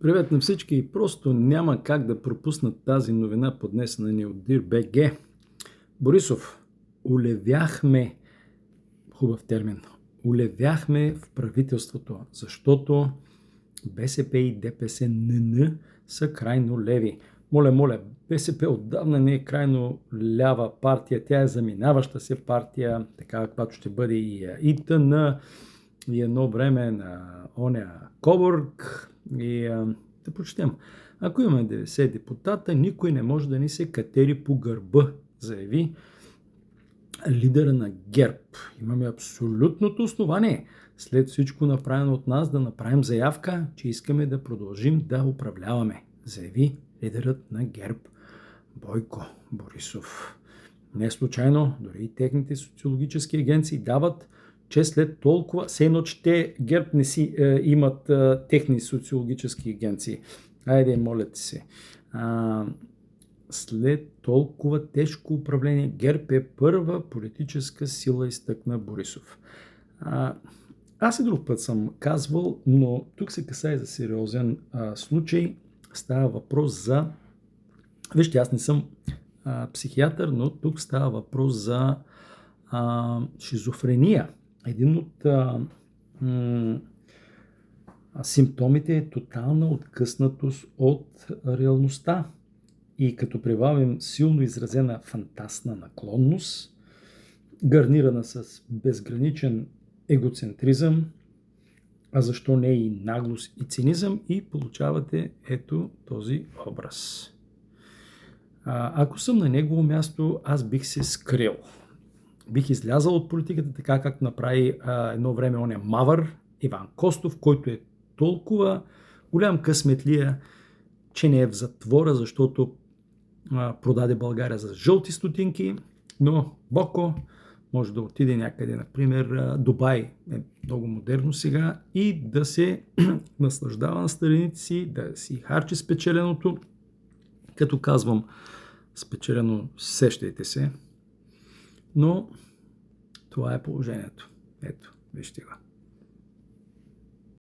Привет на всички и просто няма как да пропуснат тази новина, поднесена ни от Dir.bg. Борисов, улевяхме, хубав термин, улевяхме в правителството, защото БСП и ДПС НН са крайно леви. Моля, БСП отдавна не е крайно лява партия, тя е заминаваща се партия, така каквато ще бъде и ИТН, и едно време на оня Кобург и да прочетем. Ако имаме 90 депутата, никой не може да ни се катери по гърба, заяви лидера на ГЕРБ. Имаме абсолютното основание, след всичко направено от нас, да направим заявка, че искаме да продължим да управляваме, заяви лидерът на ГЕРБ Бойко Борисов. Не случайно, дори и техните социологически агенции дават, че след толкова, все едно, че те ГЕРБ не си имат техни социологически агенции. Айде, моля ти се. След толкова тежко управление, ГЕРБ е първа политическа сила, изтъкна Борисов. Аз и друг път съм казвал, но тук се касае за сериозен случай. Става въпрос за... Вижте, аз не съм психиатър, но тук става въпрос за шизофрения. Един от симптомите е тотална откъснатост от реалността. И като прибавим силно изразена фантазна наклонност, гарнирана с безграничен егоцентризъм, а защо не и наглост и цинизъм, и получавате ето този образ. Ако съм на негово място, аз бих се скрил. Бих излязал от политиката, така както направи едно време оня мавър Иван Костов, който е толкова голям късметлия, че не е в затвора, защото продаде България за жълти стотинки, но Боко може да отиде някъде, например Дубай е много модерно сега, и да се наслаждава на старините си, да си харчи спечеленото. Като казвам спечелено, сещайте се, но това е положението. Ето, вижте го.